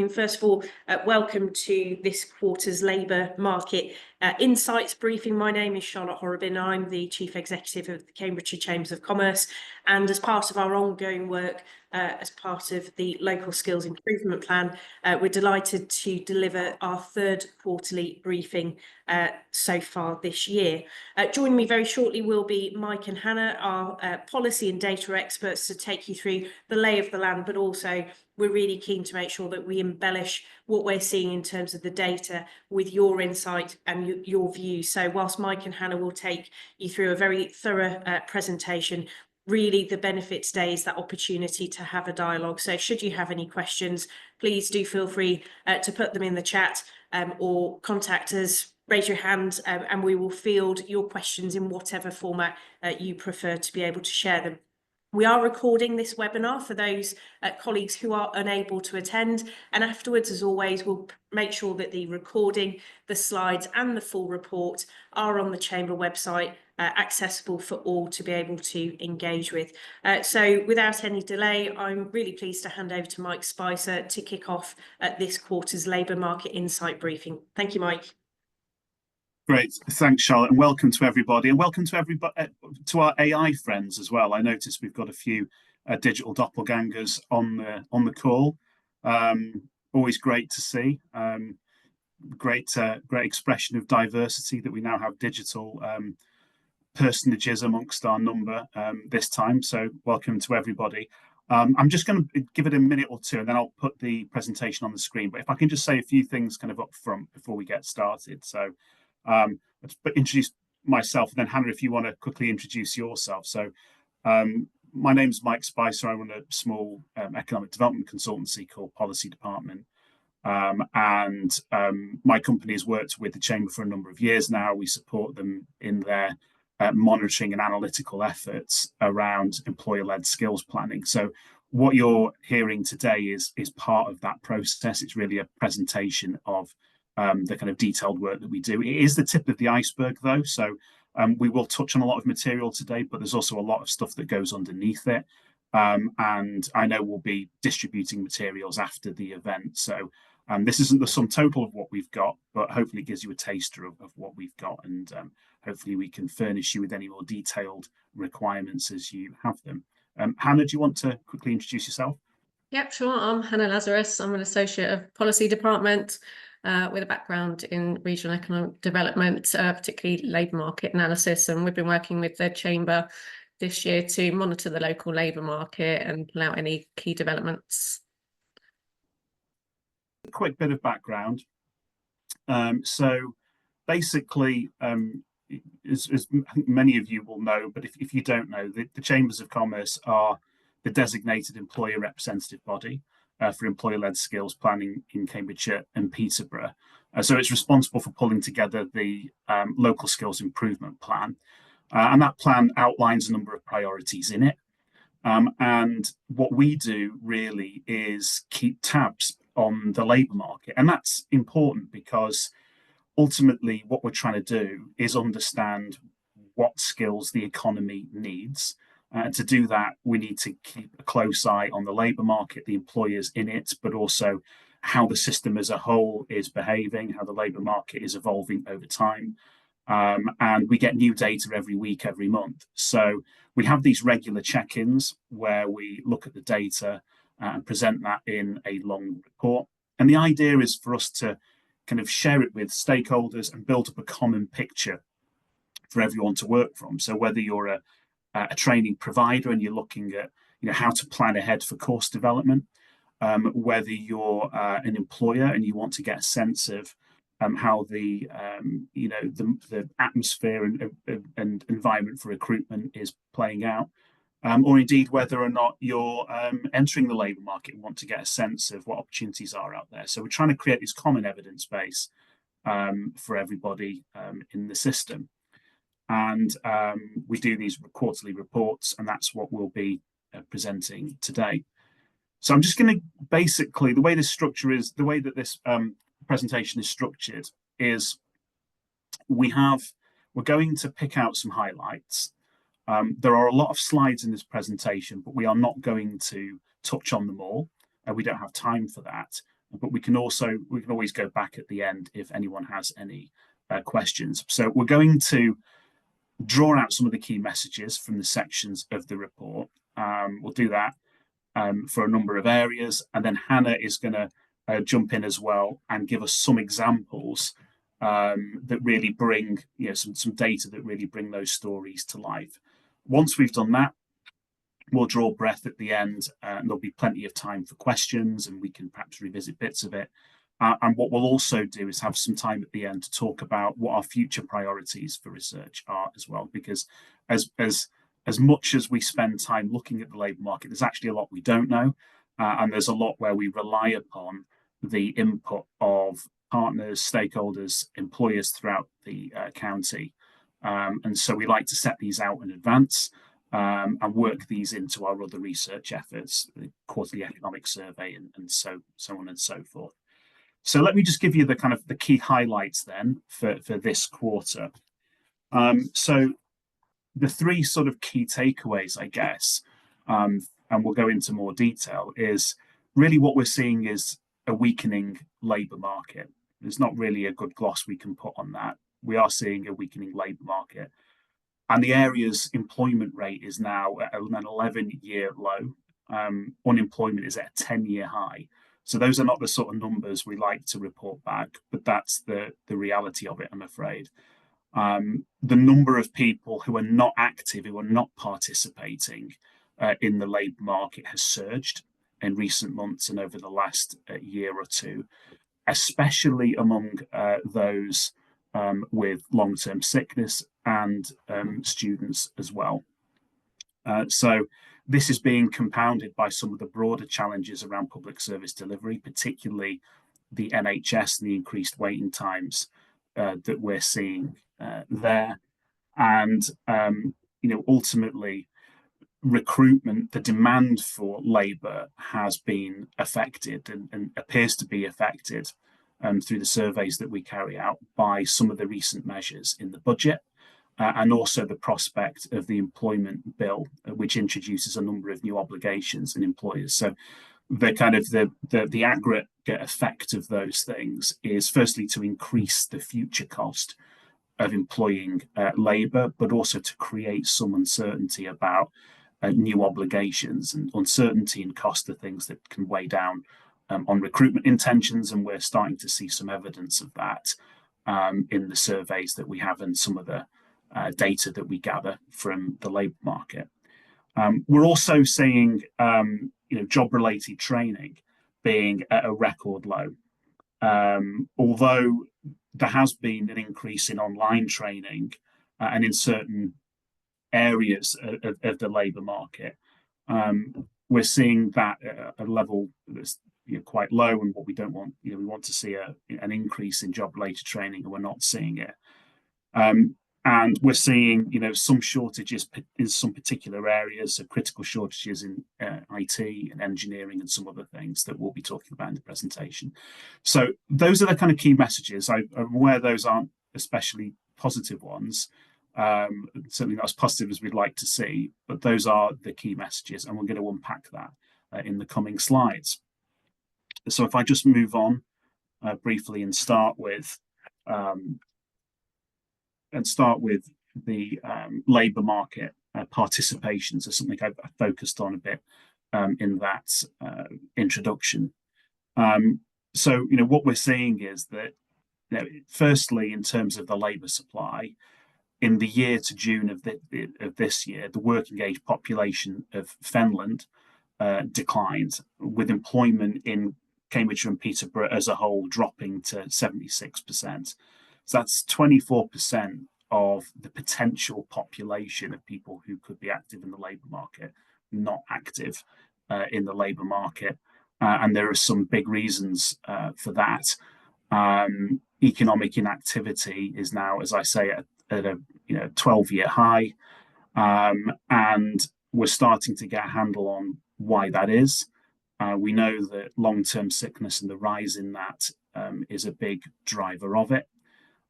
First of all, welcome to this quarter's labour market insights briefing. My name is Charlotte Horrobin. I'm the Chief Executive of the Cambridgeshire Chambers of Commerce, and as part of our ongoing work as part of the Local Skills Improvement Plan, we're delighted to deliver our third quarterly briefing so far this year. Joining me very shortly will be Mike and Hannah, our policy and data experts, to take you through the lay of the land, but also we're really keen to make sure that we embellish what we're seeing in terms of the data with your insight and your views. So whilst Mike and Hannah will take you through a very thorough presentation, really the benefit today is that opportunity to have a dialogue. So should you have any questions, please do feel free to put them in the chat or contact us, raise your hand, and we will field your questions in whatever format you prefer to be able to share them. We are recording this webinar for those colleagues who are unable to attend, and afterwards, as always, we'll make sure that the recording, the slides and the full report are on the Chamber website, accessible for all to be able to engage with. So without any delay, I'm really pleased to hand over to Mike Spicer to kick off this quarter's Labour Market Insight briefing. Thank you, Mike. Great, thanks, Charlotte, and welcome to everybody, and welcome to everybody to our AI friends as well. I noticed we've got a few digital doppelgangers on the call. Always great to see. Great expression of diversity that we now have digital personages amongst our number this time. So welcome to everybody. I'm just going to give it a minute or two, and then I'll put the presentation on the screen. But if I can just say a few things kind of up front before we get started. So. Let's introduce myself, and then Hannah, if you want to quickly introduce yourself. So my name's Mike Spicer. I run a small economic development consultancy called Policy Department, and my company has worked with the Chamber for a number of years now. We support them in their monitoring and analytical efforts around employer-led skills planning. So what you're hearing today is part of that process. It's really a presentation of the kind of detailed work that we do. It is the tip of the iceberg, though. So we will touch on a lot of material today, but there's also a lot of stuff that goes underneath it. And I know we'll be distributing materials after the event. So this isn't the sum total of what we've got, but hopefully it gives you a taster of what we've got. And hopefully we can furnish you with any more detailed requirements as you have them. Hannah, do you want to quickly introduce yourself? Yep, sure. I'm Hannah Lazarus. I'm an associate of Policy Department with a background in regional economic development, particularly labour market analysis. And we've been working with the Chamber this year to monitor the local labour market and pull out any key developments. A quick bit of background. So basically, as many of you will know, but if you don't know, the Chambers of Commerce are the designated employer representative body for employer-led skills planning in Cambridgeshire and Peterborough. So it's responsible for pulling together the local skills improvement plan. And that plan outlines a number of priorities in it. And what we do really is keep tabs on the labour market. And that's important because ultimately what we're trying to do is understand what skills the economy needs. To do that, we need to keep a close eye on the labour market, the employers in it, but also how the system as a whole is behaving, how the labour market is evolving over time. And we get new data every week, every month. So we have these regular check-ins where we look at the data and present that in a long report. And the idea is for us to kind of share it with stakeholders and build up a common picture for everyone to work from. So whether you're a training provider and you're looking at how to plan ahead for course development, whether you're an employer and you want to get a sense of how the atmosphere and environment for recruitment is playing out, or indeed whether or not you're entering the labour market and want to get a sense of what opportunities are out there. So we're trying to create this common evidence base for everybody in the system. And we do these quarterly reports, and that's what we'll be presenting today. So I'm just going to basically, the way this presentation is structured is we're going to pick out some highlights. There are a lot of slides in this presentation, but we are not going to touch on them all. We don't have time for that. but we can always go back at the end if anyone has any questions. So we're going to draw out some of the key messages from the sections of the report. We'll do that for a number of areas, and then Hannah is going to jump in as well and give us some examples that really bring, some data that really bring those stories to life. Once we've done that, we'll draw breath at the end, and there'll be plenty of time for questions, and we can perhaps revisit bits of it. And what we'll also do is have some time at the end to talk about what our future priorities for research are as well, because as much as we spend time looking at the labour market, there's actually a lot we don't know, and there's a lot where we rely upon the input of partners, stakeholders, employers throughout the county. And so we like to set these out in advance and work these into our other research efforts, the quarterly economic survey, and so on and so forth. So let me just give you the key highlights then for this quarter. So the three sort of key takeaways, I guess, and we'll go into more detail, is really what we're seeing is a weakening labour market. There's not really a good gloss we can put on that. We are seeing a weakening labour market. And the area's employment rate is now at an 11-year low. Unemployment is at a 10-year high. So those are not the sort of numbers we like to report back, but that's the reality of it, I'm afraid. The number of people who are not active, who are not participating in the labour market has surged in recent months and over the last year or two, especially among those with long-term sickness and students as well. So this is being compounded by some of the broader challenges around public service delivery, particularly the NHS and the increased waiting times that we're seeing there. And, ultimately, recruitment, the demand for labour has been affected and appears to be affected through the surveys that we carry out by some of the recent measures in the budget. And also the prospect of the employment bill, which introduces a number of new obligations in employers. So the aggregate effect of those things is firstly to increase the future cost of employing labour, but also to create some uncertainty about new obligations, and uncertainty and cost of things that can weigh down on recruitment intentions. And we're starting to see some evidence of that in the surveys that we have and some of the data that we gather from the labour market. We're also seeing job-related training being at a record low. Although there has been an increase in online training and in certain areas of the labour market, we're seeing that at a level that's quite low, and what we don't want, we want to see an increase in job-related training, and we're not seeing it. And we're seeing, some shortages in some particular areas, so critical shortages in IT and engineering and some other things that we'll be talking about in the presentation. So those are the kind of key messages. I'm aware those aren't especially positive ones, certainly not as positive as we'd like to see, but those are the key messages, and we're going to unpack that in the coming slides. So if I just move on briefly and start with the labour market participation. So something I focused on a bit in that introduction. So what we're seeing is that, firstly, in terms of the labour supply, in the year to June of this year, the working age population of Fenland declined, with employment in Cambridgeshire and Peterborough as a whole dropping to 76%. So that's 24% of the potential population of people who could be active in the labour market, not active in the labour market. And there are some big reasons for that. Economic inactivity is now, as I say, at a 12-year high. And we're starting to get a handle on why that is. We know that long-term sickness and the rise in that is a big driver of it.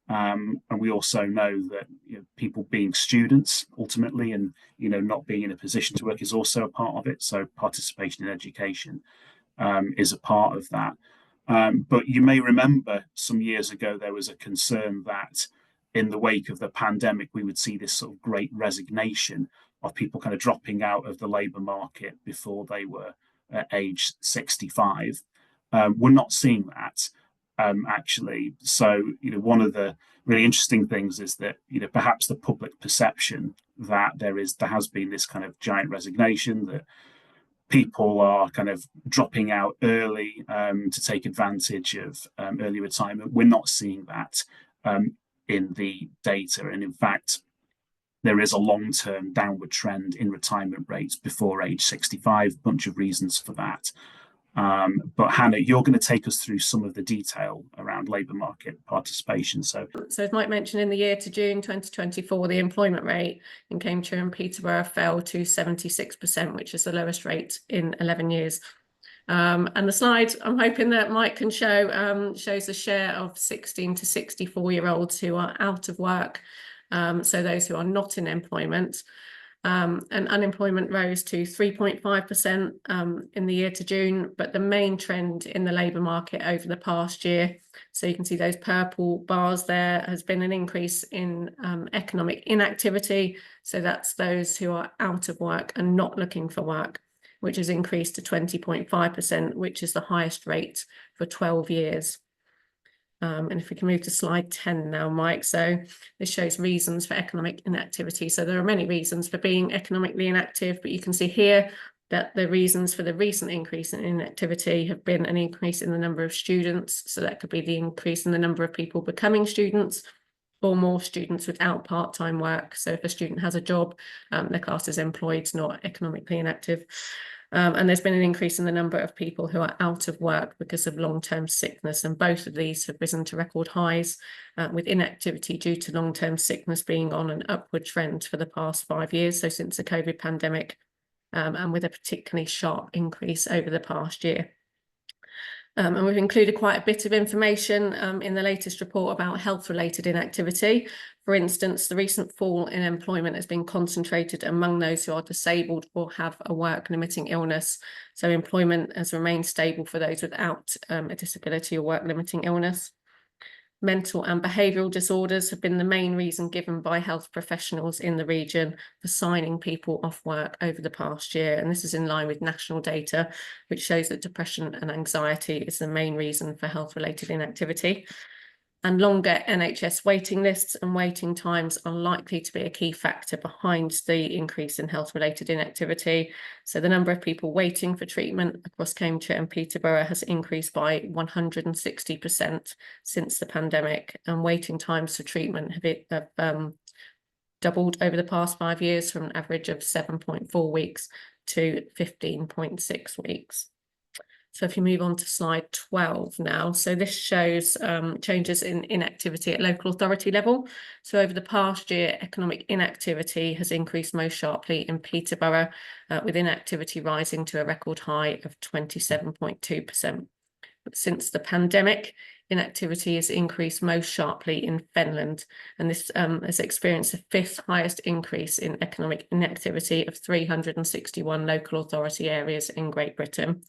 And we also know that people being students ultimately and not being in a position to work is also a part of it. So participation in education is a part of that. But you may remember some years ago there was a concern that in the wake of the pandemic we would see this sort of great resignation of people kind of dropping out of the labour market before they were at age 65. We're not seeing that actually. So, one of the really interesting things is that, perhaps the public perception that there has been this kind of giant resignation, that people are kind of dropping out early to take advantage of early retirement. We're not seeing that in the data. And in fact, there is a long-term downward trend in retirement rates before age 65, bunch of reasons for that. But Hannah, you're going to take us through some of the detail around labour market participation. So as Mike mentioned, in the year to June 2024, the employment rate in Cambridgeshire and Peterborough fell to 76%, which is the lowest rate in 11 years. And the slide I'm hoping that Mike can show shows the share of 16 to 64-year-olds who are out of work, so those who are not in employment. And unemployment rose to 3.5% in the year to June, but the main trend in the labour market over the past year, so you can see those purple bars there, has been an increase in economic inactivity. So that's those who are out of work and not looking for work, which has increased to 20.5%, which is the highest rate for 12 years. And if we can move to slide 10 now, Mike. So this shows reasons for economic inactivity. So there are many reasons for being economically inactive, but you can see here that the reasons for the recent increase in inactivity have been an increase in the number of students. So that could be the increase in the number of people becoming students, or more students without part-time work. So if a student has a job, their class is employed, not economically inactive. And there's been an increase in the number of people who are out of work because of long-term sickness. And both of these have risen to record highs, with inactivity due to long-term sickness being on an upward trend for the past 5 years, so since the COVID pandemic, and with a particularly sharp increase over the past year. And we've included quite a bit of information in the latest report about health-related inactivity. For instance, the recent fall in employment has been concentrated among those who are disabled or have a work-limiting illness. So employment has remained stable for those without a disability or work-limiting illness. Mental and behavioural disorders have been the main reason given by health professionals in the region for signing people off work over the past year. And this is in line with national data, which shows that depression and anxiety is the main reason for health-related inactivity. And longer NHS waiting lists and waiting times are likely to be a key factor behind the increase in health-related inactivity. So the number of people waiting for treatment across Cambridgeshire and Peterborough has increased by 160% since the pandemic, and waiting times for treatment have doubled over the past 5 years, from an average of 7.4 weeks to 15.6 weeks. So if you move on to slide 12 now, so this shows changes in inactivity at local authority level. So over the past year, economic inactivity has increased most sharply in Peterborough, with inactivity rising to a record high of 27.2%. But since the pandemic, inactivity has increased most sharply in Finland, and this has experienced the 5th highest increase in economic inactivity of 361 local authority areas in Great Britain.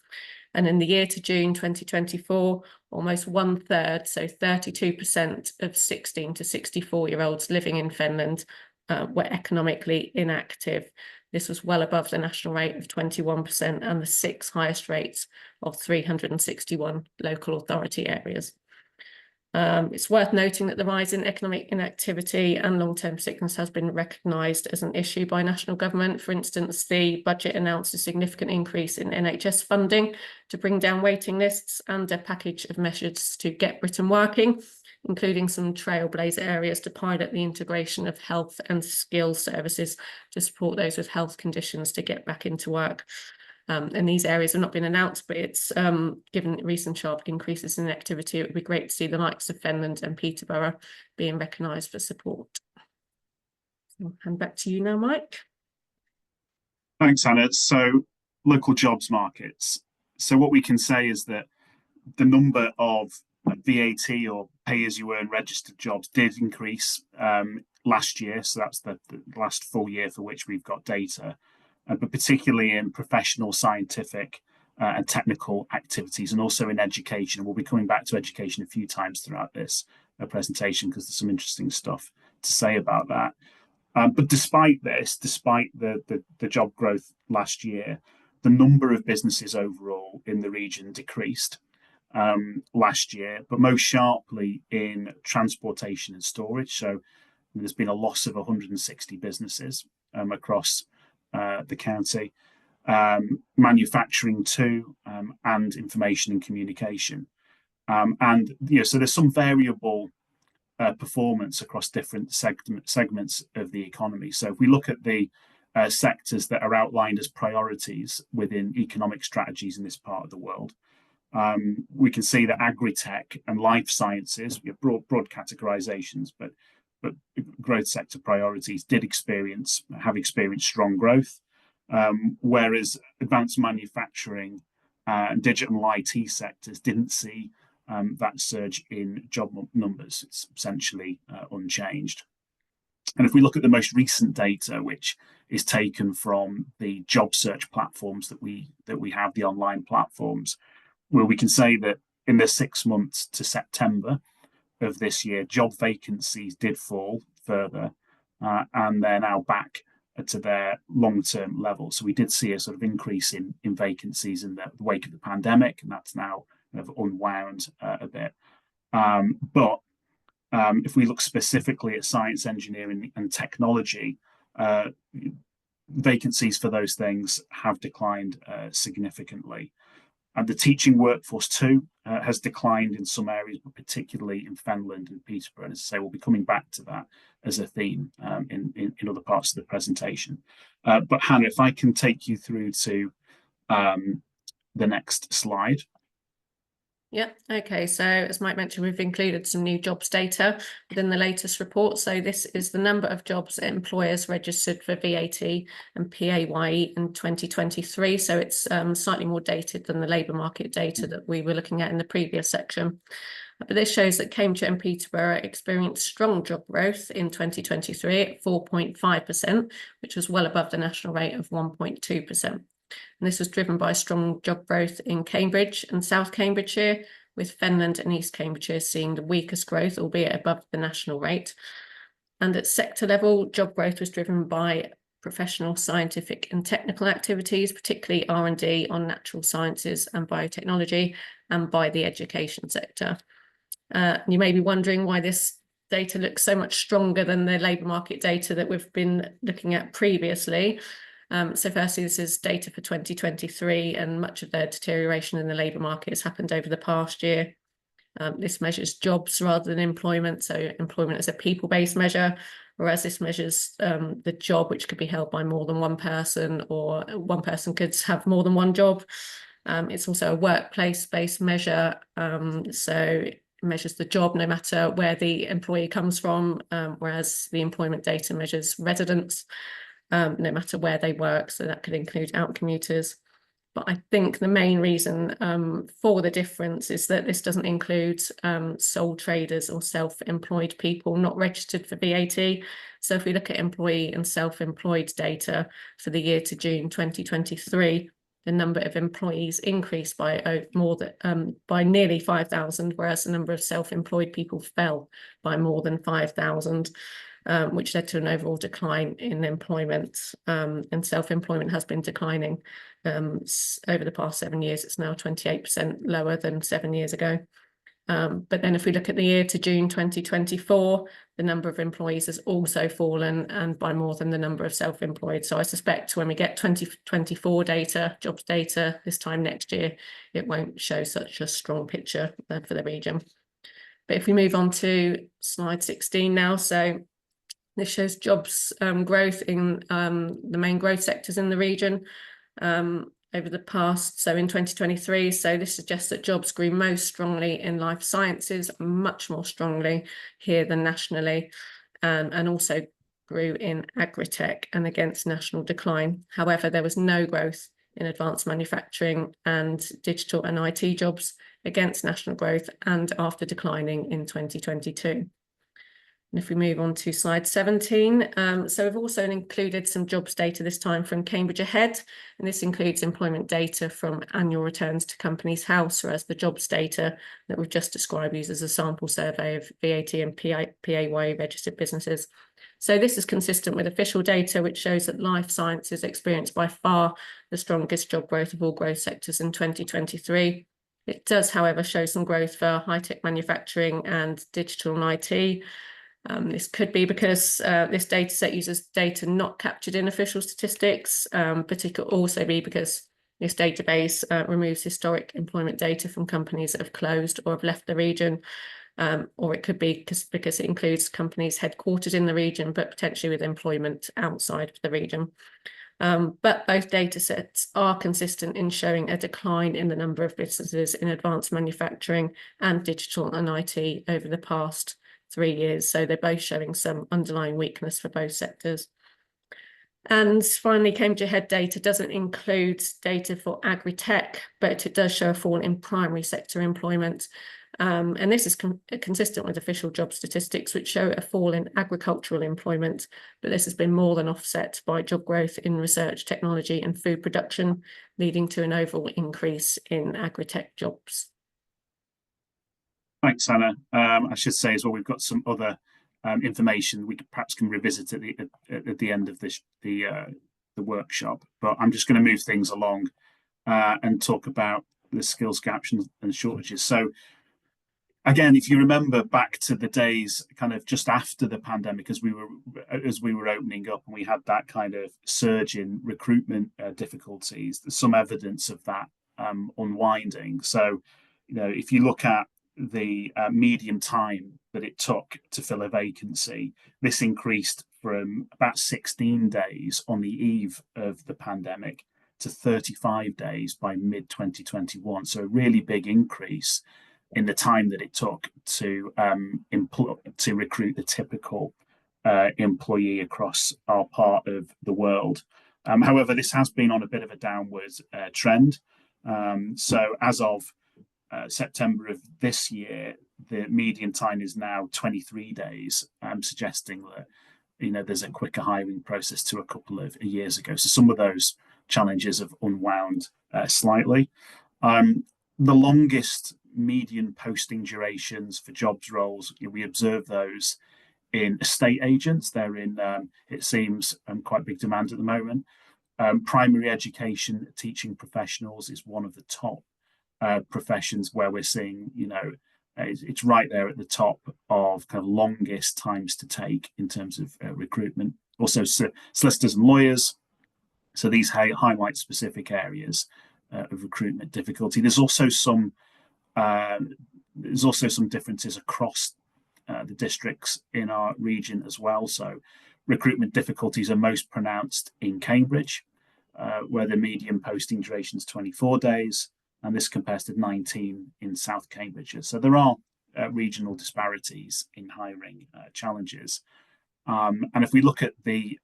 And in the year to June 2024, almost 1/3, so 32% of 16 to 64-year-olds living in Finland were economically inactive. This was well above the national rate of 21% and the 6th highest rates of 361 local authority areas. It's worth noting that the rise in economic inactivity and long-term sickness has been recognised as an issue by national government. For instance, the budget announced a significant increase in NHS funding to bring down waiting lists and a package of measures to get Britain working, including some trailblazer areas to pilot the integration of health and skills services to support those with health conditions to get back into work. And these areas have not been announced, but it's given recent sharp increases in activity, it would be great to see the likes of Finland and Peterborough being recognised for support. So I'll hand back to you now, Mike. Thanks, Hannah. So local jobs markets. So what we can say is that the number of VAT or pay-as-you-earn registered jobs did increase last year. So that's the last full year for which we've got data. But particularly in professional, scientific and technical activities, and also in education. And we'll be coming back to education a few times throughout this presentation because there's some interesting stuff to say about that. But despite this, despite the job growth last year, the number of businesses overall in the region decreased last year, but most sharply in transportation and storage. So there's been a loss of 160 businesses across the county, manufacturing too, and information and communication. And so there's some variable performance across different segments of the economy. So if we look at the sectors that are outlined as priorities within economic strategies in this part of the world, we can see that agri-tech and life sciences, we have broad categorizations, but growth sector priorities have experienced strong growth, whereas advanced manufacturing and digital and IT sectors didn't see that surge in job numbers. It's essentially unchanged. And if we look at the most recent data, which is taken from the job search platforms that we have, the online platforms, where we can say that in the 6 months to September of this year, job vacancies did fall further, and they're now back to their long-term level. So we did see a sort of increase in vacancies in the wake of the pandemic, and that's now kind of unwound a bit. But if we look specifically at science, engineering, and technology, vacancies for those things have declined significantly. And the teaching workforce too has declined in some areas, but particularly in Fenland and Peterborough. And as I say, we'll be coming back to that as a theme in other parts of the presentation. But Hannah, if I can take you through to the next slide. Yeah, okay. So as Mike mentioned, we've included some new jobs data within the latest report. So this is the number of jobs that employers registered for VAT and PAYE in 2023. So it's slightly more dated than the labour market data that we were looking at in the previous section. But this shows that Cambridgeshire and Peterborough experienced strong job growth in 2023 at 4.5%, which was well above the national rate of 1.2%. And this was driven by strong job growth in Cambridge and South Cambridgeshire, with Fenland and East Cambridgeshire seeing the weakest growth, albeit above the national rate. And at sector level, job growth was driven by professional, scientific and technical activities, particularly R&D on natural sciences and biotechnology, and by the education sector. You may be wondering why this data looks so much stronger than the labour market data that we've been looking at previously. So firstly, this is data for 2023, and much of the deterioration in the labour market has happened over the past year. This measures jobs rather than employment, so employment is a people-based measure, whereas this measures the job, which could be held by more than one person, or one person could have more than one job. It's also a workplace-based measure, so it measures the job no matter where the employee comes from, whereas the employment data measures residents, no matter where they work, so that could include out-commuters. But I think the main reason for the difference is that this doesn't include sole traders or self-employed people not registered for VAT. So if we look at employee and self-employed data for the year to June 2023, the number of employees increased by by nearly 5,000, whereas the number of self-employed people fell by more than 5,000. Which led to an overall decline in employment, and self-employment has been declining over the past 7 years. It's now 28% lower than 7 years ago. But then if we look at the year to June 2024, the number of employees has also fallen, and by more than the number of self-employed. So I suspect when we get 2024 data, jobs data this time next year, it won't show such a strong picture for the region. But if we move on to slide 16 now, so this shows jobs growth in the main growth sectors in the region over the past, so in 2023. So this suggests that jobs grew most strongly in life sciences, much more strongly here than nationally, and also grew in agri-tech and against national decline. However, there was no growth in advanced manufacturing and digital and IT jobs against national growth and after declining in 2022. And if we move on to slide 17, so we've also included some jobs data this time from Cambridge Ahead, and this includes employment data from annual returns to Companies House, whereas the jobs data that we've just described uses a sample survey of VAT and PAYE registered businesses. So this is consistent with official data, which shows that life sciences experienced by far the strongest job growth of all growth sectors in 2023. It does, however, show some growth for high-tech manufacturing and digital and IT. This could be because this data set uses data not captured in official statistics, but it could also be because this database removes historic employment data from companies that have closed or have left the region, or it could be because it includes companies headquartered in the region, but potentially with employment outside of the region. But both data sets are consistent in showing a decline in the number of businesses in advanced manufacturing and digital and IT over the past 3 years. So they're both showing some underlying weakness for both sectors. And finally, Cambridge Ahead data doesn't include data for agri-tech, but it does show a fall in primary sector employment. And this is consistent with official job statistics, which show a fall in agricultural employment, but this has been more than offset by job growth in research, technology and food production, leading to an overall increase in agri-tech jobs. Thanks, Hannah. I should say as well, we've got some other information we perhaps can revisit at the end of the workshop, but I'm just going to move things along and talk about the skills gaps and shortages. So again, if you remember back to the days kind of just after the pandemic, as we were opening up and we had that kind of surge in recruitment difficulties, there's some evidence of that unwinding. So, you know, if you look at the median time that it took to fill a vacancy, this increased from about 16 days on the eve of the pandemic to 35 days by mid-2021. So a really big increase in the time that it took to recruit the typical employee across our part of the world. However, this has been on a bit of a downward trend. So as of September of this year, the median time is now 23 days, suggesting that, you know, there's a quicker hiring process to a couple of years ago. So some of those challenges have unwound slightly. The longest median posting durations for jobs roles, we observe those in estate agents. They're in, it seems, quite big demand at the moment. Primary education teaching professionals is one of the top professions where we're seeing, you know, it's right there at the top of kind of longest times to take in terms of recruitment. Also, solicitors and lawyers. So these highlight specific areas of recruitment difficulty. There's also some differences across the districts in our region as well. So recruitment difficulties are most pronounced in Cambridge, where the median posting duration is 24 days, and this compares to 19 in South Cambridgeshire. So there are regional disparities in hiring challenges. And if we look at the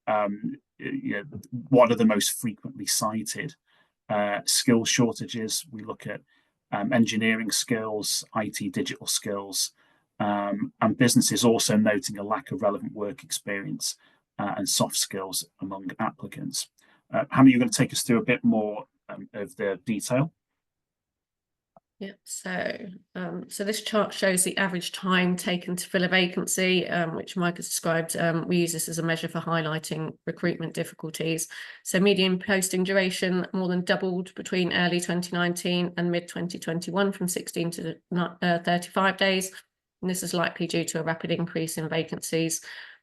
what are the most frequently cited skill shortages, we look at engineering skills, IT digital skills, and businesses also noting a lack of relevant work experience and soft skills among applicants. Hannah, you're going to take us through a bit more of the detail. Yeah, so this chart shows the average time taken to fill a vacancy, which Mike has described. We use this as a measure for highlighting recruitment difficulties. So median posting duration more than doubled between early 2019 and mid-2021 from 16 to 35 days. And this is likely due to a rapid increase in vacancies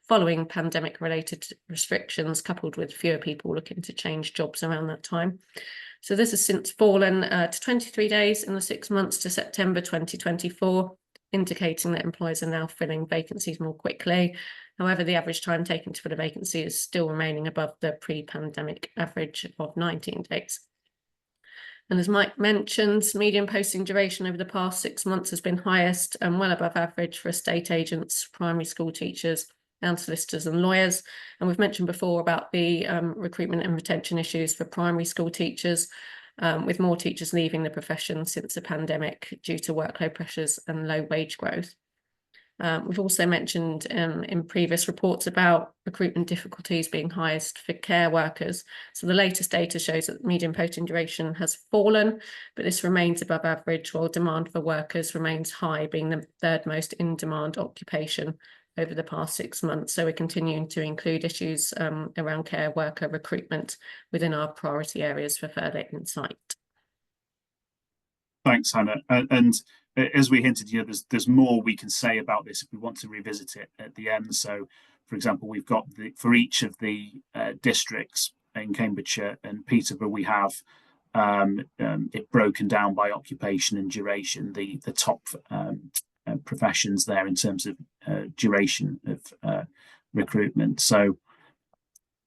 following pandemic-related restrictions, coupled with fewer people looking to change jobs around that time. So this has since fallen to 23 days in the 6 months to September 2024, indicating that employers are now filling vacancies more quickly. However, the average time taken to fill a vacancy is still remaining above the pre-pandemic average of 19 days. And as Mike mentioned, median posting duration over the past 6 months has been highest and well above average for estate agents, primary school teachers, and solicitors and lawyers. And we've mentioned before about the recruitment and retention issues for primary school teachers, with more teachers leaving the profession since the pandemic due to workload pressures and low wage growth. We've also mentioned in previous reports about recruitment difficulties being highest for care workers. So the latest data shows that median posting duration has fallen, but this remains above average, while demand for workers remains high, being the third most in-demand occupation over the past 6 months. So we're continuing to include issues around care worker recruitment within our priority areas for further insight. Thanks, Hannah. And as we hinted, there's more we can say about this if we want to revisit it at the end. So, for example, we've got for each of the districts in Cambridgeshire and Peterborough, we have it broken down by occupation and duration, the top professions there in terms of duration of recruitment. So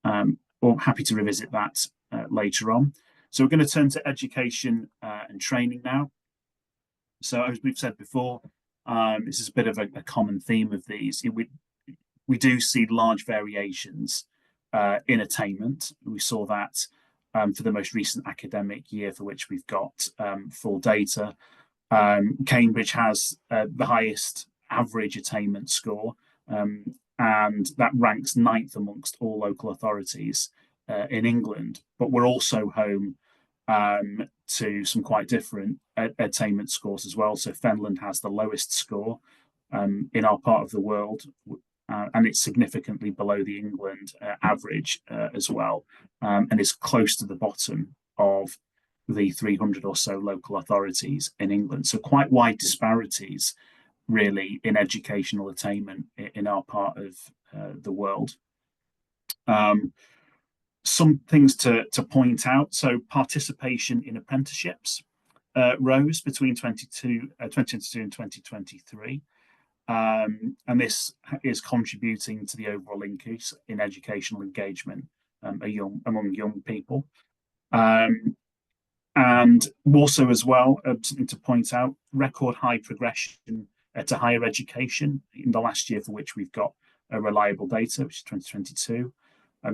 we're happy to revisit that later on. So we're going to turn to education and training now. So as we've said before, this is a bit of a common theme of these. We do see large variations in attainment. We saw that for the most recent academic year for which we've got full data. Cambridge has the highest average attainment score, and that ranks 9th amongst all local authorities in England. But we're also home to some quite different attainment scores as well. So Finland has the lowest score in our part of the world, and it's significantly below the England average as well, and is close to the bottom of the 300 or so local authorities in England. So quite wide disparities, really, in educational attainment in our part of the world. Some things to point out. So participation in apprenticeships rose between 2022 and 2023. And this is contributing to the overall increase in educational engagement among young people. And also as well, something to point out, record high progression to higher education in the last year for which we've got reliable data, which is 2022.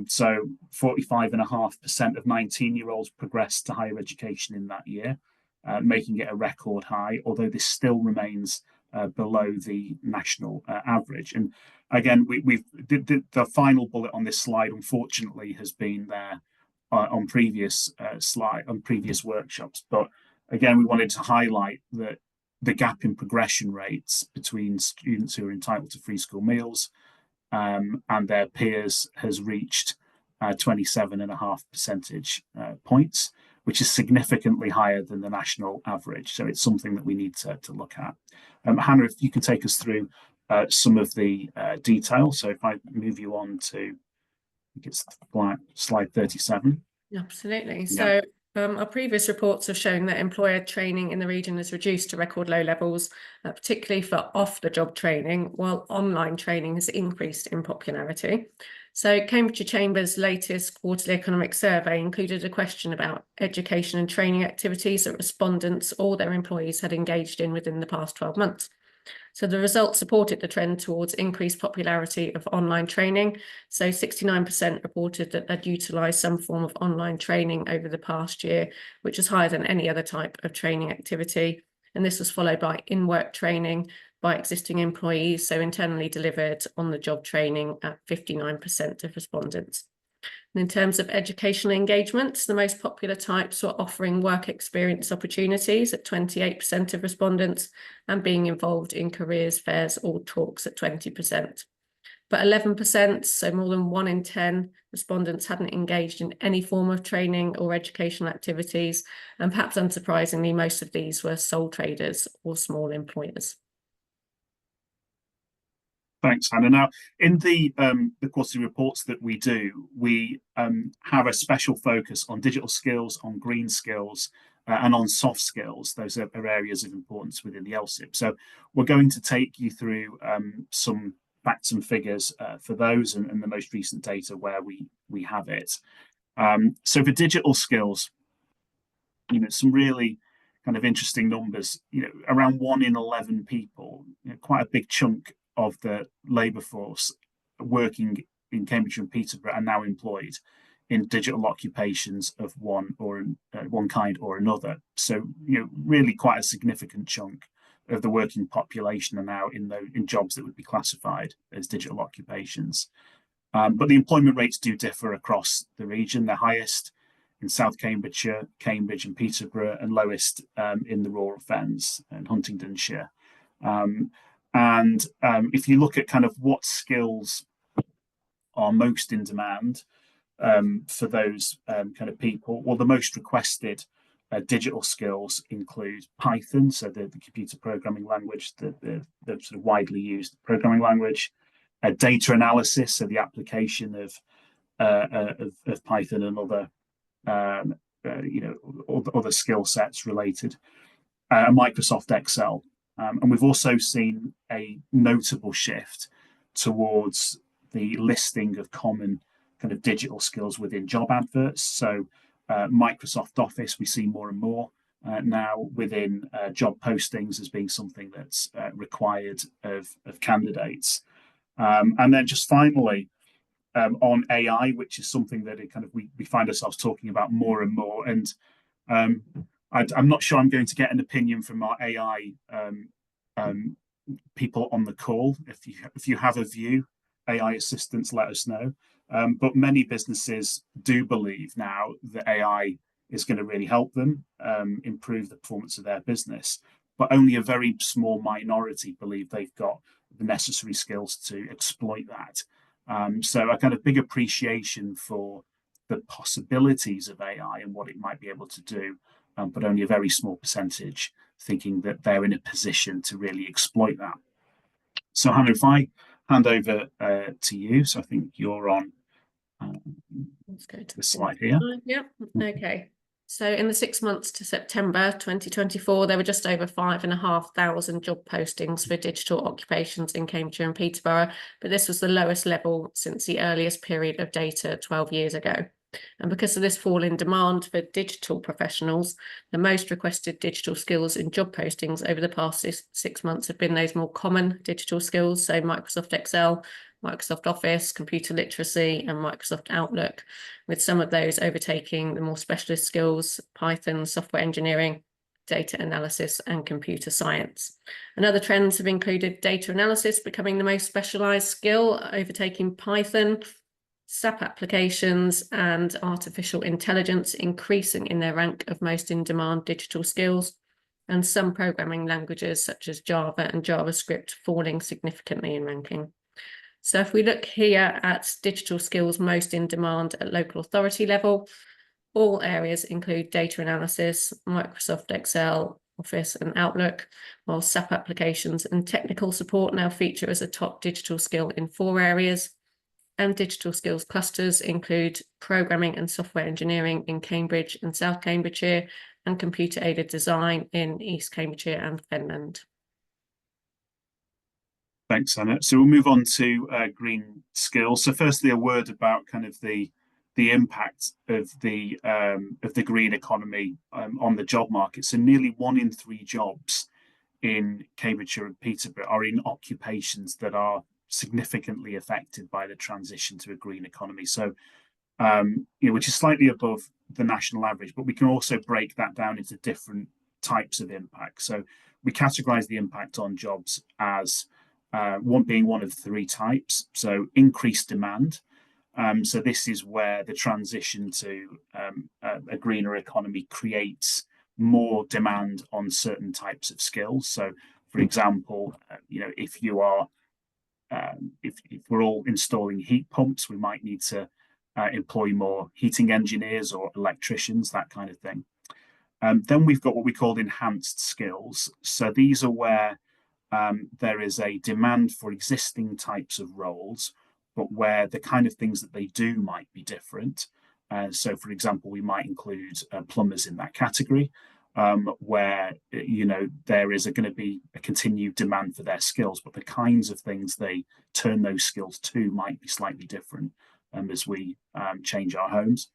So 45.5% of 19-year-olds progressed to higher education in that year, making it a record high, although this still remains below the national average. And again, the final bullet on this slide, unfortunately, has been there on previous workshops. But again, we wanted to highlight that the gap in progression rates between students who are entitled to free school meals and their peers has reached 27.5 percentage points, which is significantly higher than the national average. So it's something that we need to look at. Hannah, if you can take us through some of the detail. So if I move you on to, I think it's slide 37. Absolutely. Yeah. So our previous reports have shown that employer training in the region has reduced to record low levels, particularly for off-the-job training, while online training has increased in popularity. So Cambridgeshire Chamber's latest quarterly economic survey included a question about education and training activities that respondents or their employees had engaged in within the past 12 months. So the results supported the trend towards increased popularity of online training. So 69% reported that they'd utilised some form of online training over the past year, which is higher than any other type of training activity. And this was followed by in-work training by existing employees, so internally delivered on-the-job training at 59% of respondents. And in terms of educational engagements, the most popular types were offering work experience opportunities at 28% of respondents and being involved in careers fairs or talks at 20%. But 11%, so more than 1 in 10 respondents, hadn't engaged in any form of training or educational activities. And perhaps unsurprisingly, most of these were sole traders or small employers. Thanks, Hannah. Now, in the quarterly reports that we do, we have a special focus on digital skills, on green skills, and on soft skills. Those are areas of importance within the LSIP. So we're going to take you through some facts and figures for those and the most recent data where we have it. So for digital skills, some really kind of interesting numbers. Around 1 in 11 people, quite a big chunk of the labour force working in Cambridge and Peterborough are now employed in digital occupations of one kind or another. So really quite a significant chunk the working population are now in jobs that would be classified as digital occupations. But the employment rates do differ across the region. They're highest in South Cambridgeshire, Cambridge and Peterborough, and lowest in the rural fens and Huntingdonshire. If you look at kind of what skills are most in demand for those kind of people, well, the most requested digital skills include Python, so the computer programming language, the sort of widely used programming language, data analysis, so the application of Python and other other skill sets related, Microsoft Excel. And we've also seen a notable shift towards the listing of common kind of digital skills within job adverts. So Microsoft Office, we see more and more now within job postings as being something that's required of candidates. And then just finally, on AI, which is something that we find ourselves talking about more and more. And I'm not sure I'm going to get an opinion from our AI people on the call. If you have a view, AI assistants, let us know. But many businesses do believe now that AI is going to really help them improve the performance of their business. But only a very small minority believe they've got the necessary skills to exploit that. So a kind of big appreciation for the possibilities of AI and what it might be able to do, but only a very small percentage thinking that they're in a position to really exploit that. So Hannah, if I hand over to you, so I think you're on Let's go to the slide here. Yep. Okay. So in the 6 months to September 2024, there were just over 5,500 job postings for digital occupations in Cambridgeshire and Peterborough, but this was the lowest level since the earliest period of data 12 years ago. And because of this fall in demand for digital professionals, the most requested digital skills in job postings over the past 6 months have been those more common digital skills, so Microsoft Excel, Microsoft Office, computer literacy, and Microsoft Outlook, with some of those overtaking the more specialist skills, Python, software engineering, data analysis, and computer science. And other trends have included data analysis becoming the most specialized skill, overtaking Python, SAP applications, and artificial intelligence increasing in their rank of most in-demand digital skills, and some programming languages such as Java and JavaScript falling significantly in ranking. So if we look here at digital skills most in demand at local authority level, all areas include data analysis, Microsoft Excel, Office and Outlook, while SAP applications and technical support now feature as a top digital skill in 4 areas. And digital skills clusters include programming and software engineering in Cambridge and South Cambridgeshire, and computer-aided design in East Cambridgeshire and Fenland. Thanks, Hannah. So we'll move on to green skills. So firstly, a word about kind of the impact of the green economy on the job market. So nearly 1 in 3 jobs in Cambridgeshire and Peterborough are in occupations that are significantly affected by the transition to a green economy. So which is slightly above the national average, but we can also break that down into different types of impact. So we categorize the impact on jobs as one of 3 types. So increased demand. So this is where the transition to a greener economy creates more demand on certain types of skills. So, for example, if you are if we're all installing heat pumps, we might need to employ more heating engineers or electricians, that kind of thing. Then we've got what we call enhanced skills. So these are where there is a demand for existing types of roles, but where the kind of things that they do might be different. So, for example, we might include plumbers in that category, where there is going to be a continued demand for their skills, but the kinds of things they turn those skills to might be slightly different as we change our homes.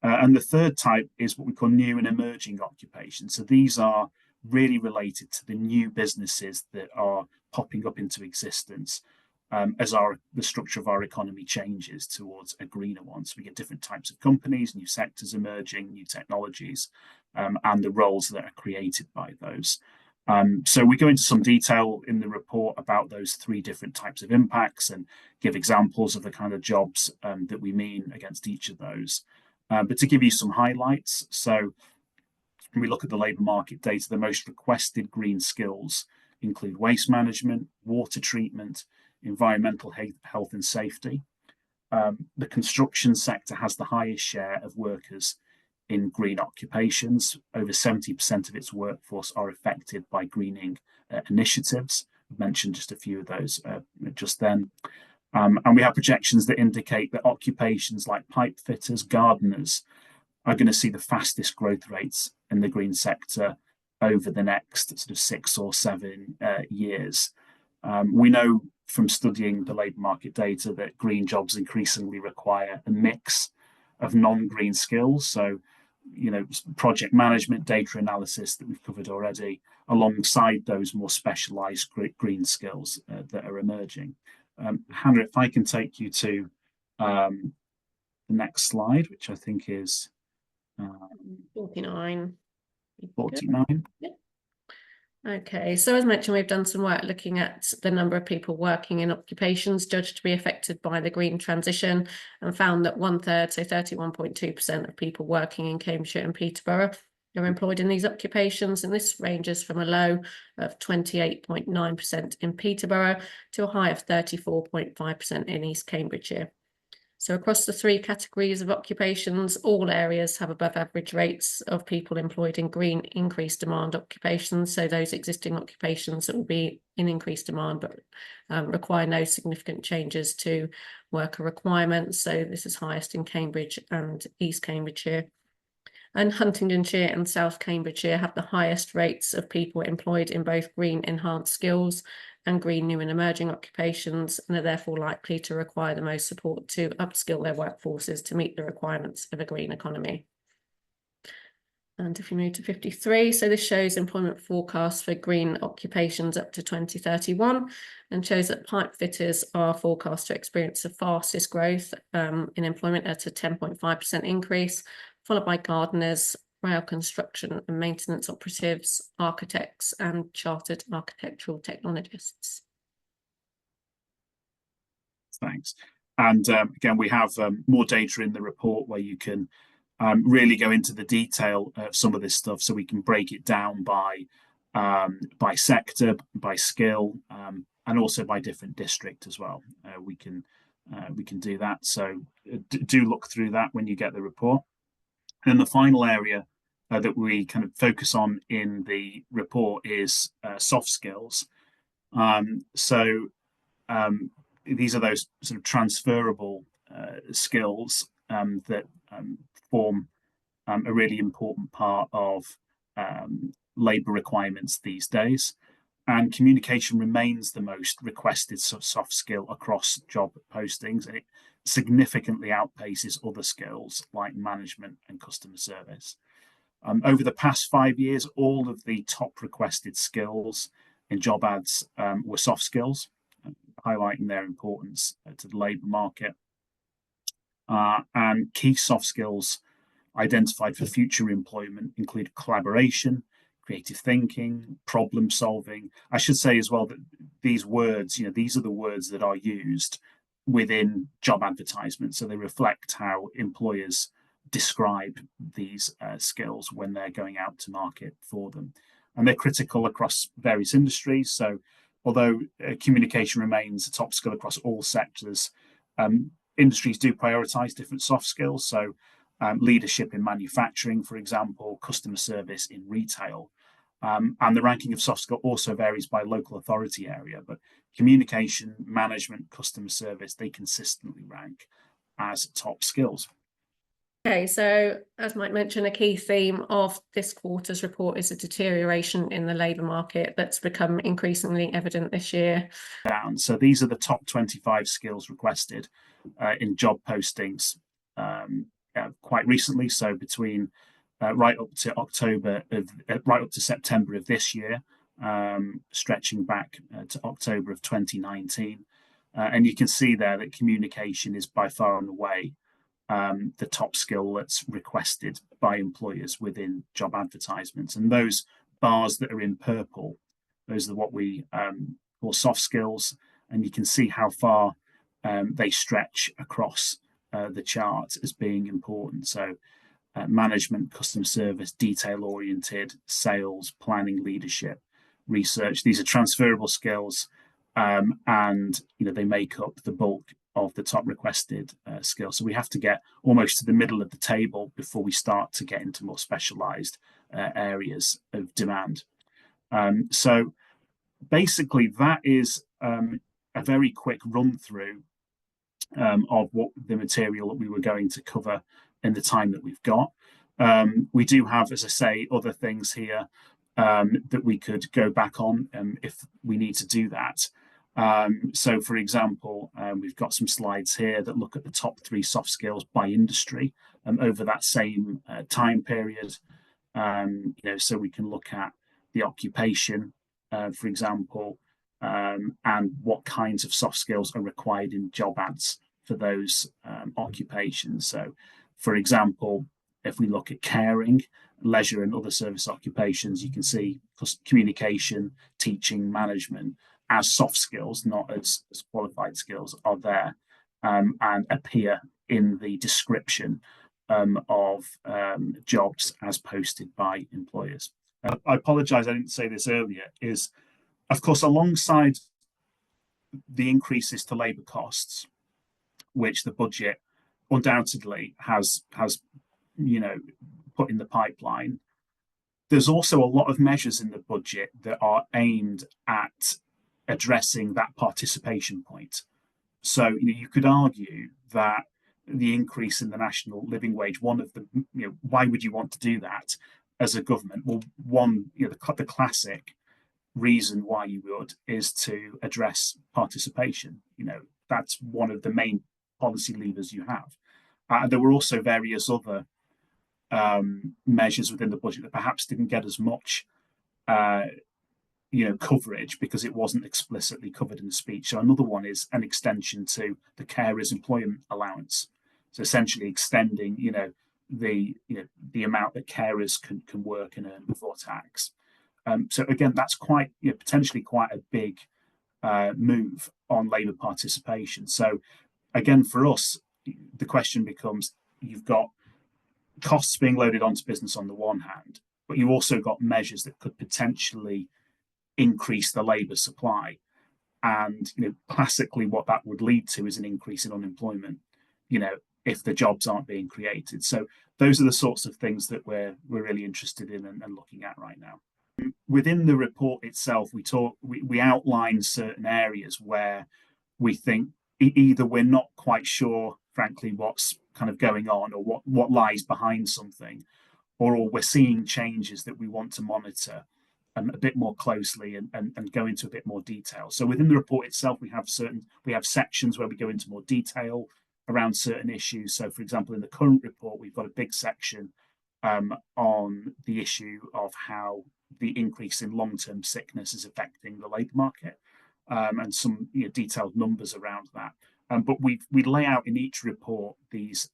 And the third type is what we call new and emerging occupations. So these are really related to the new businesses that are popping up into existence as the structure of our economy changes towards a greener one. So we get different types of companies, new sectors emerging, new technologies, and the roles that are created by those. So we go into some detail in the report about those three different types of impacts and give examples of the kind of jobs that we mean against each of those. But to give you some highlights, so when we look at the labour market data, the most requested green skills include waste management, water treatment, environmental health and safety. The construction sector has the highest share of workers in green occupations. Over 70% of its workforce are affected by greening initiatives. I've mentioned just a few of those just then. And we have projections that indicate that occupations like pipe fitters, gardeners, are going to see the fastest growth rates in the green sector over the next sort of 6 or 7 years. We know from studying the labour market data that green jobs increasingly require a mix of non-green skills. So, project management, data analysis that we've covered already, alongside those more specialised green skills that are emerging. Hannah, if I can take you to the next slide, which I think is 49. 49. Okay, so as mentioned, we've done some work looking at the number of people working in occupations judged to be affected by the green transition, and found that 1/3, so 31.2% of people working in Cambridgeshire and Peterborough are employed in these occupations, and this ranges from a low of 28.9% in Peterborough to a high of 34.5% in East Cambridgeshire. So across the three categories of occupations, all areas have above average rates of people employed in green increased demand occupations. So those existing occupations that will be in increased demand but require no significant changes to worker requirements. So this is highest in Cambridge and East Cambridgeshire. And Huntingdonshire and South Cambridgeshire have the highest rates of people employed in both green enhanced skills and green new and emerging occupations, and are therefore likely to require the most support to upskill their workforces to meet the requirements of a green economy. And if you move to 53, so this shows employment forecasts for green occupations up to 2031, and shows that pipe fitters are forecast to experience the fastest growth in employment at a 10.5% increase, followed by gardeners, rail construction and maintenance operatives, architects and chartered architectural technologists. Thanks. And again, we have more data in the report where you can really go into the detail of some of this stuff, so we can break it down by sector, by skill, and also by different district as well. We can do that. So do look through that when you get the report. And the final area that we kind of focus on in the report is soft skills. These are those sort of transferable skills that form a really important part of labour requirements these days. And communication remains the most requested soft skill across job postings, and it significantly outpaces other skills like management and customer service. Over the past 5 years, all of the top requested skills in job ads were soft skills, highlighting their importance to the labour market. And key soft skills identified for future employment include collaboration, creative thinking, problem solving. I should say as well that these words, these are the words that are used within job advertisements, so they reflect how employers describe these skills when they're going out to market for them. And they're critical across various industries. So although communication remains a top skill across all sectors, industries do prioritize different soft skills. So leadership in manufacturing, for example, customer service in retail. And the ranking of soft skill also varies by local authority area, but communication, management, customer service, they consistently rank as top skills. Okay, so as Mike mentioned, a key theme of this quarter's report is a deterioration in the labour market that's become increasingly evident this year. So these are the top 25 skills requested in job postings quite recently. So between right up to September of this year, stretching back to October of 2019, and you can see there that communication is by far and away the top skill that's requested by employers within job advertisements. And those bars that are in purple, those are what we call soft skills, and you can see how far they stretch across the chart as being important. So management, customer service, detail-oriented, sales, planning, leadership, research. These are transferable skills, and they make up the bulk of the top requested skills. So we have to get almost to the middle of the table before we start to get into more specialised areas of demand. So basically, that is a very quick run through of what the material that we were going to cover in the time that we've got. We do have, as I say, other things here that we could go back on if we need to do that. So, for example, we've got some slides here that look at the top 3 soft skills by industry over that same time period. So we can look at the occupation, for example, and what kinds of soft skills are required in job ads for those occupations. So, for example, if we look at caring, leisure and other service occupations, you can see communication, teaching, management as soft skills, not as qualified skills, are there and appear in the description of jobs as posted by employers. I apologise, I didn't say this earlier, is of course alongside the increases to labour costs, which the budget undoubtedly has put in the pipeline, there's also a lot of measures in the budget that are aimed at addressing that participation point. So you could argue that the increase in the national living wage, one of the, why would you want to do that as a government? Well, one, the classic reason why you would is to address participation. That's one of the main policy levers you have. There were also various other measures within the budget that perhaps didn't get as much coverage because it wasn't explicitly covered in the speech. So another one is an extension to the carers employment allowance. So essentially extending the amount that carers can work and earn before tax. So again, that's quite potentially quite a big move on labour participation. So again, for us, the question becomes, you've got costs being loaded onto business on the one hand, but you've also got measures that could potentially increase the labour supply. And classically what that would lead to is an increase in unemployment, if the jobs aren't being created. So those are the sorts of things that we're really interested in and looking at right now. Within the report itself, we outline certain areas where we think either we're not quite sure, frankly, what's kind of going on or what lies behind something, or we're seeing changes that we want to monitor a bit more closely and go into a bit more detail. So within the report itself, we have sections where we go into more detail around certain issues. So, for example, in the current report, we've got a big section on the issue of how the increase in long-term sickness is affecting the labour market, and some detailed numbers around that. But we lay out in each report these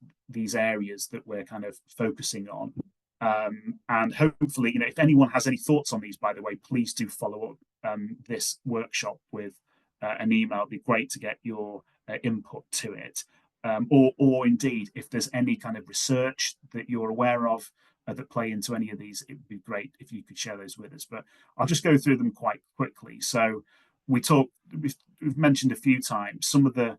areas that we're kind of focusing on. And hopefully, if anyone has any thoughts on these, by the way, please do follow up this workshop with an email. It'd be great to get your input to it. Or indeed, if there's any kind of research that you're aware of that play into any of these, it would be great if you could share those with us. But I'll just go through them quite quickly. So we've mentioned a few times some of the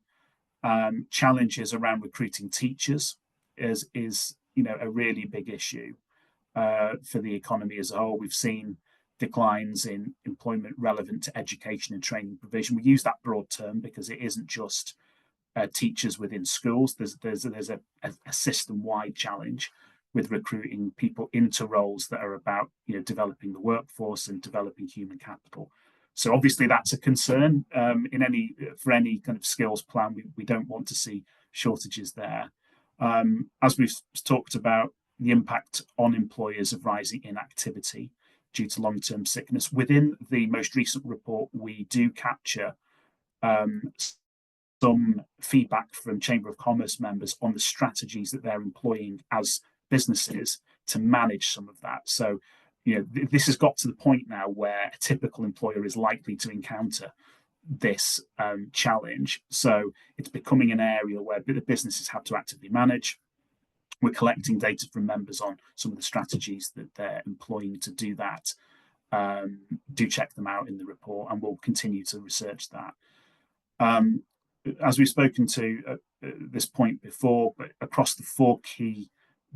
challenges around recruiting teachers is a really big issue for the economy as a whole. We've seen declines in employment relevant to education and training provision. We use that broad term because it isn't just teachers within schools. There's a system-wide challenge with recruiting people into roles that are about developing the workforce and developing human capital. So obviously that's a concern for any kind of skills plan. We don't want to see shortages there. As we've talked about, the impact on employers of rising inactivity due to long-term sickness. Within the most recent report, we do capture some feedback from Chamber of Commerce members on the strategies that they're employing as businesses to manage some of that. So this has got to the point now where a typical employer is likely to encounter this challenge. So it's becoming an area where the businesses have to actively manage. We're collecting data from members on some of the strategies that they're employing to do that. Do check them out in the report, and we'll continue to research that. As we've spoken to at this point before, but across the 4 key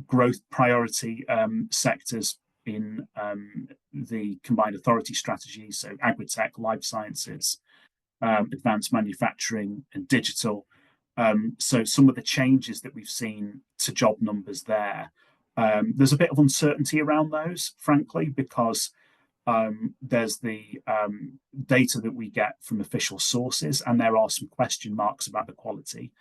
growth priority sectors in the combined authority strategy, so agri-tech, life sciences, advanced manufacturing and digital. So some of the changes that we've seen to job numbers there, there's a bit of uncertainty around those, frankly, because there's the data that we get from official sources, and there are some question marks about the quality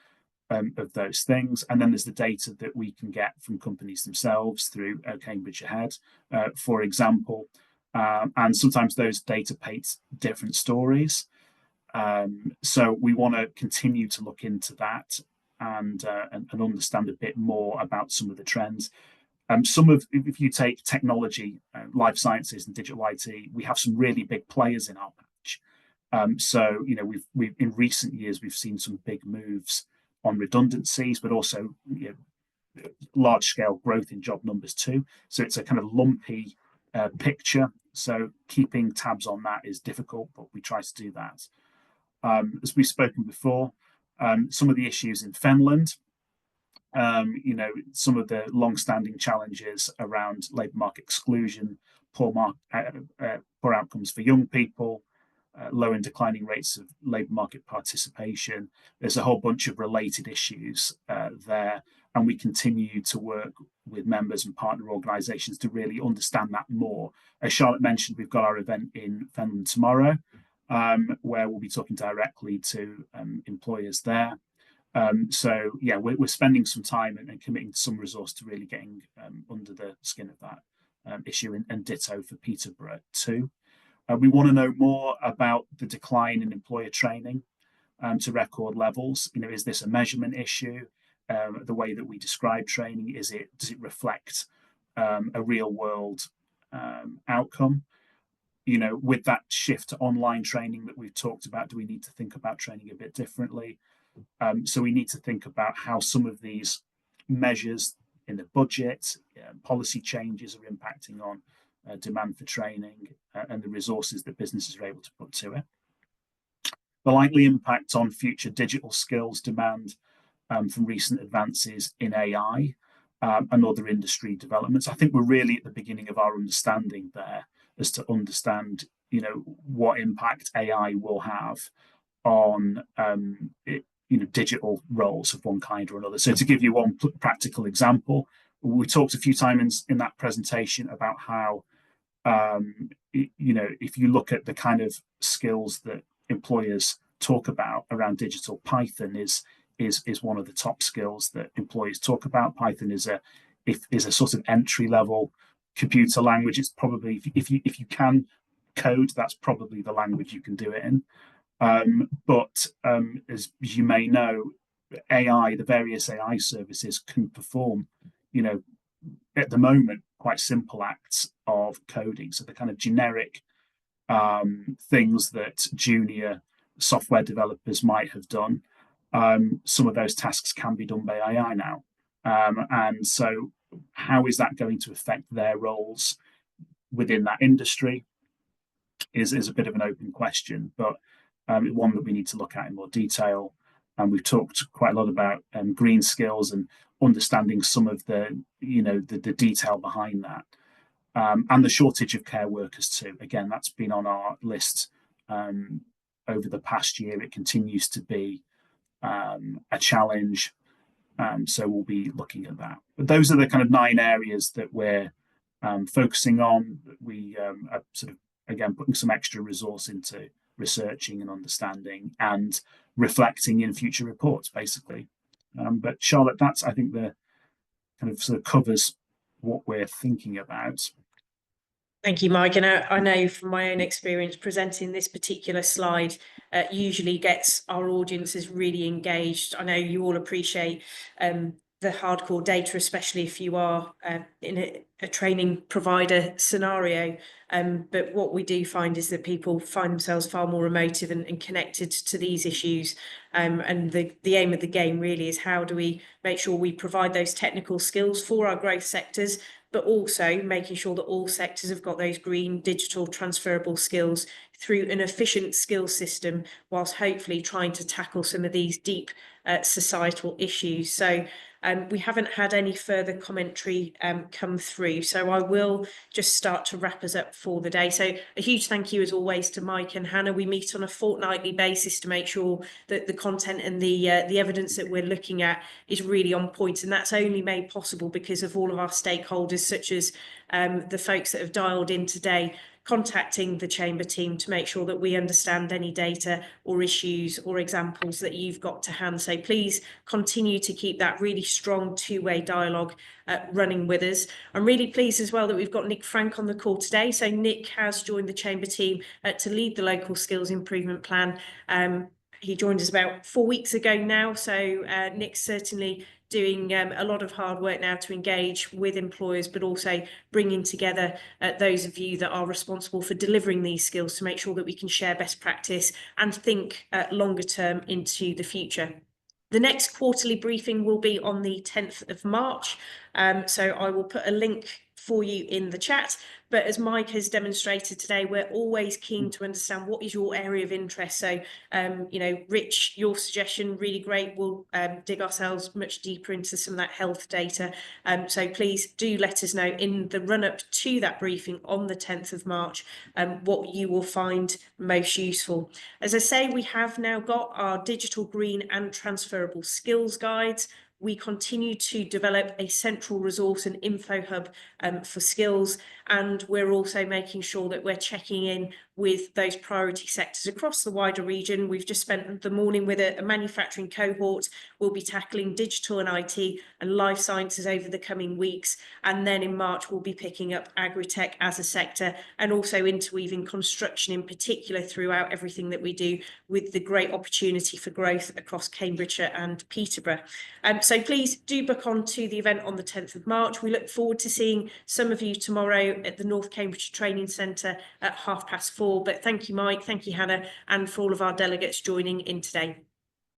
of those things. And then there's the data that we can get from companies themselves through Cambridge Ahead, for example. And sometimes those data paint different stories. So we want to continue to look into that and understand a bit more about some of the trends. If you take technology, life sciences and digital IT, we have some really big players in our patch. So we've in recent years we've seen some big moves on redundancies, but also large scale growth in job numbers too. So it's a kind of lumpy picture. So keeping tabs on that is difficult, but we try to do that. As we've spoken before, some of the issues in Finland, some of the long-standing challenges around labour market exclusion, poor outcomes for young people, low and declining rates of labour market participation. There's a whole bunch of related issues there, and we continue to work with members and partner organisations to really understand that more. As Charlotte mentioned, we've got our event in Finland tomorrow, where we'll be talking directly to employers there. So yeah, we're spending some time and committing some resource to really getting under the skin of that issue, and ditto for Peterborough too. We want to know more about the decline in employer training to record levels. Is this a measurement issue? The way that we describe training, does it reflect a real world outcome? With that shift to online training that we've talked about, do we need to think about training a bit differently? So we need to think about how some of these measures in the budget, policy changes are impacting on demand for training and the resources that businesses are able to put to it. The likely impact on future digital skills demand from recent advances in AI and other industry developments. I think we're really at the beginning of our understanding there as to understand, what impact AI will have on digital roles of one kind or another. So to give you one practical example, we talked a few times in that presentation about how, if you look at the kind of skills that employers talk about around digital, Python is one of the top skills that employees talk about. Python is a sort of entry level computer language. It's probably, if you can code, that's probably the language you can do it in. But as you may know, the various AI services can perform, at the moment, quite simple acts of coding. So the kind of generic things that junior software developers might have done, some of those tasks can be done by AI now. And so how is that going to affect their roles within that industry is a bit of an open question, but one that we need to look at in more detail. And we've talked quite a lot about green skills and understanding some of the detail behind that. And the shortage of care workers too. Again, that's been on our list over the past year. It continues to be a challenge. So we'll be looking at that. But those are the kind of 9 areas that we're focusing on. We are sort of, again, putting some extra resource into researching and understanding and reflecting in future reports, basically. But Charlotte, that's, I think, the kind of sort of covers what we're thinking about. Thank you, Mike. And I know from my own experience, presenting this particular slide usually gets our audiences really engaged. I know you all appreciate the the hardcore data, especially if you are in a training provider scenario. But what we do find is that people find themselves far more emotive and connected to these issues. And the aim of the game really is how do we make sure we provide those technical skills for our growth sectors, but also making sure that all sectors have got those green, digital, transferable skills through an efficient skills system, whilst hopefully trying to tackle some of these deep societal issues. So we haven't had any further commentary come through, so I will just start to wrap us up for the day. So a huge thank you as always to Mike and Hannah. We meet on a fortnightly basis to make sure that the content and the evidence that we're looking at is really on point, and that's only made possible because of all of our stakeholders, such as the folks that have dialed in today, contacting the Chamber team to make sure that we understand any data or issues or examples that you've got to hand. So please continue to keep that really strong two-way dialogue running with us. I'm really pleased as well that we've got Nick Frank on the call today. So Nick has joined the Chamber team to lead the local skills improvement plan. He joined us about 4 weeks ago now, so Nick's certainly doing a lot of hard work now to engage with employers, but also bringing together those of you that are responsible for delivering these skills to make sure that we can share best practice and think longer term into the future. The next quarterly briefing will be on the 10th of March, so I will put a link for you in the chat. But as Mike has demonstrated today, we're always keen to understand what is your area of interest. So, you know, Rich, your suggestion, really great. We'll dig ourselves much deeper into some of that health data. So please do let us know in the run-up to that briefing on the 10th of March what you will find most useful. As I say, we have now got our digital green and transferable skills guides. We continue to develop a central resource and info hub for skills, and we're also making sure that we're checking in with those priority sectors across the wider region. We've just spent the morning with a manufacturing cohort. We'll be tackling digital and IT and life sciences over the coming weeks, and then in March we'll be picking up agri-tech as a sector, and also interweaving construction in particular throughout everything that we do, with the great opportunity for growth across Cambridgeshire and Peterborough. So please do book on to the event on the 10th of March. We look forward to seeing some of you tomorrow at the North Cambridgeshire Training Centre at 4:30. But thank you, Mike, thank you, Hannah, and for all of our delegates joining in today.